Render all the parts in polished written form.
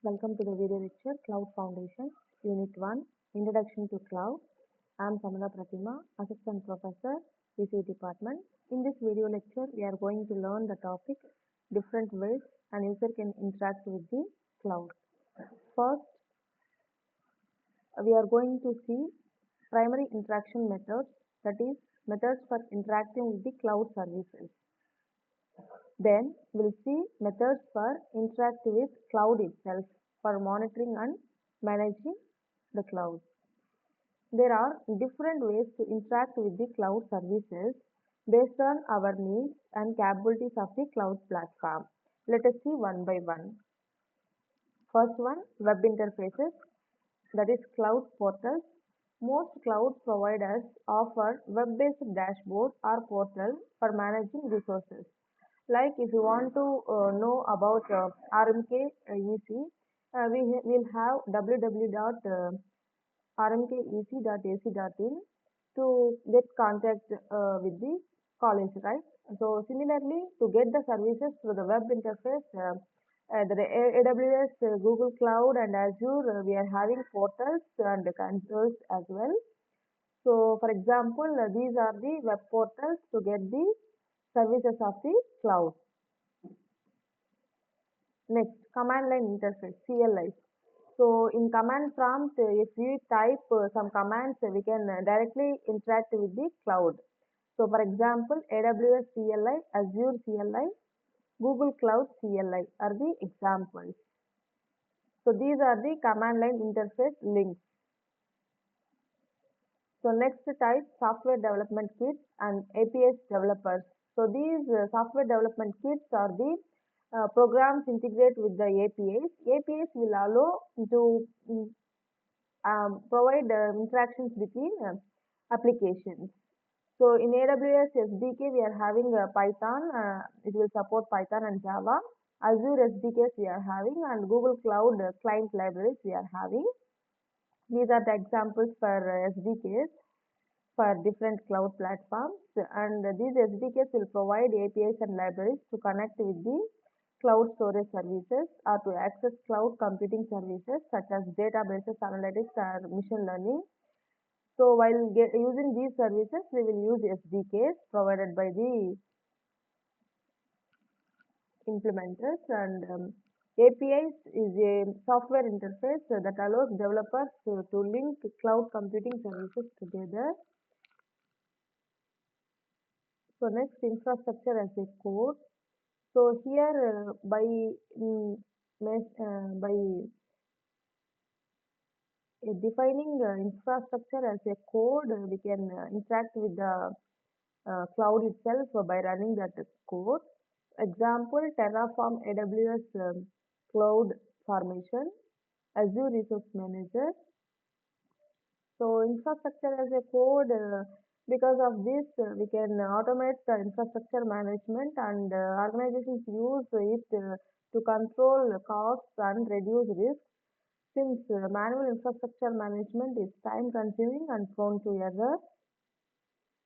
Welcome to the video lecture Cloud Foundation, Unit 1, Introduction to Cloud. I am Samala Pratima, Assistant Professor, ECE Department. In this video lecture, we are going to learn the topic different ways an user can interact with the cloud. First, we are going to see primary interaction methods, that is, methods for interacting with the cloud services. Then we'll see methods for interact with cloud itself for monitoring and managing the cloud. There are different ways to interact with the cloud services based on our needs and capabilities of the cloud platform. Let us see one by one. First one, web interfaces, that is cloud portals. Most cloud providers offer web-based dashboard or portal for managing resources. Like if you want to know about RMK EC, will have www.rmkec.ac.in to get contact with the college, right? So similarly, to get the services through the web interface, the AWS, Google Cloud, and Azure, we are having portals and consoles as well. So, for example, these are the web portals to get the services of the cloud. Next, command line interface, CLI. So, in command prompt, if we type some commands, we can directly interact with the cloud. So, for example, AWS CLI, Azure CLI, Google Cloud CLI are the examples. So, these are the command line interface links. So, next type, software development kits and APIs developers. So, these software development kits are the programs integrate with the APIs. APIs will allow to provide interactions between applications. So in AWS SDK, we are having Python. It will support Python and Java. Azure SDKs we are having, and Google Cloud client libraries we are having. These are the examples for SDKs for different cloud platforms, and these SDKs will provide APIs and libraries to connect with the cloud storage services or to access cloud computing services such as databases, analytics, or machine learning. So while using these services, we will use SDKs provided by the implementers, and APIs is a software interface that allows developers to link cloud computing services together. So next, infrastructure as a code. So here by defining infrastructure as a code, we can interact with the cloud itself by running that code. Example, Terraform AWS Cloud Formation, Azure Resource Manager. So infrastructure as a code, because of this, we can automate the infrastructure management, and organizations use it to control costs and reduce risk. Since manual infrastructure management is time consuming and prone to error.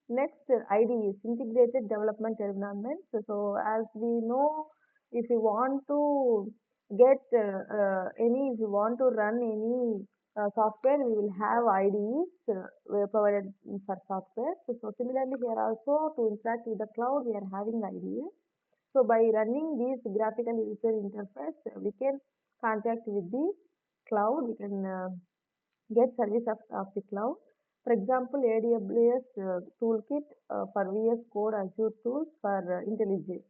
Next, IDEs, integrated development environment. So as we know, if you want to get if you want to run any software, we will have IDEs provided for software. So similarly here also, to interact with the cloud, we are having IDEs. So by running these graphical user interface, we can contact with the cloud, we can get service of the cloud. For example, AWS toolkit for VS Code, Azure tools for IntelliJ.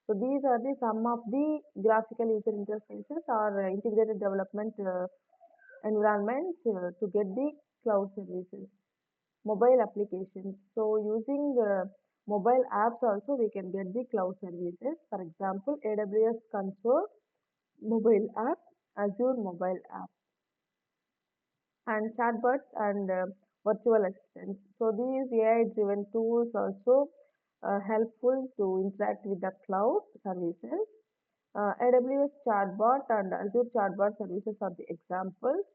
So these are the some of the graphical user interfaces or integrated development environments to get the cloud services. Mobile applications. So using mobile apps also we can get the cloud services. For example, AWS Console mobile app, Azure mobile app, and chatbots and virtual assistants. So these AI-driven tools also helpful to interact with the cloud services. AWS chatbot and Azure chatbot services are the examples.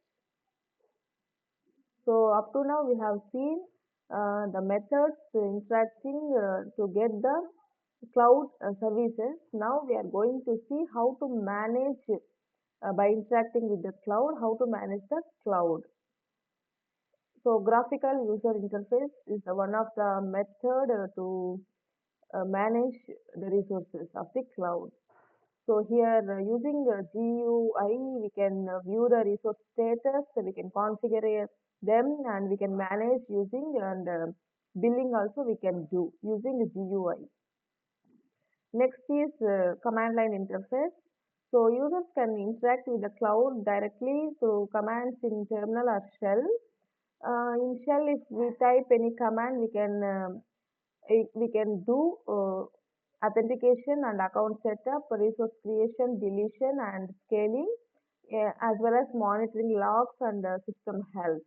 So up to now we have seen the methods interacting to get the cloud services. Now we are going to see how to manage by interacting with the cloud, how to manage the cloud. So graphical user interface is one of the method to manage the resources of the cloud. So here using GUI, we can view the resource status, we can configure them, and we can manage using, and billing also we can do using GUI. Next is command line interface. So users can interact with the cloud directly through commands in terminal or shell. In shell, if we type any command, we can do authentication and account setup, resource creation, deletion, and scaling, as well as monitoring logs and system health.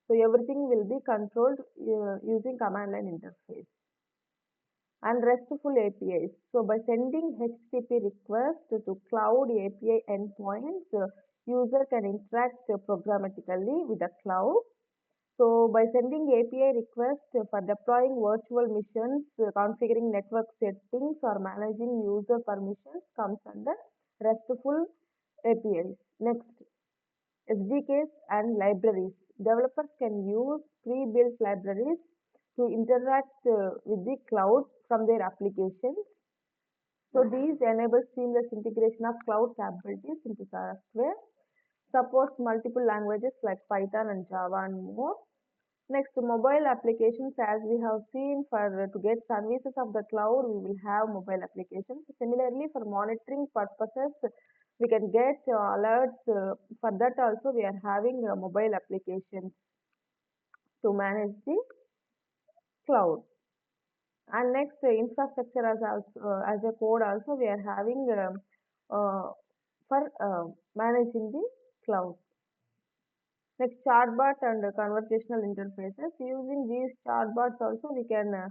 So everything will be controlled using command line interface. And RESTful APIs. So by sending HTTP requests to cloud API endpoints, user can interact programmatically with the cloud. So by sending API requests for deploying virtual missions, configuring network settings, or managing user permissions comes under RESTful APIs. Next, SDKs and libraries. Developers can use pre-built libraries to interact with the cloud from their applications. So these enable seamless integration of cloud capabilities into software, supports multiple languages like Python and Java and more. Next, mobile applications, as we have seen, for to get services of the cloud, we will have mobile applications. Similarly, for monitoring purposes, we can get alerts. For that also, we are having mobile applications to manage the cloud. And next, infrastructure as a code also we are having for managing the cloud. Next, chatbot and conversational interfaces. Using these chatbots also we can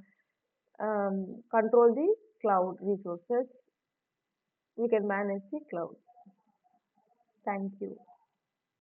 control the cloud resources. We can manage the cloud. Thank you.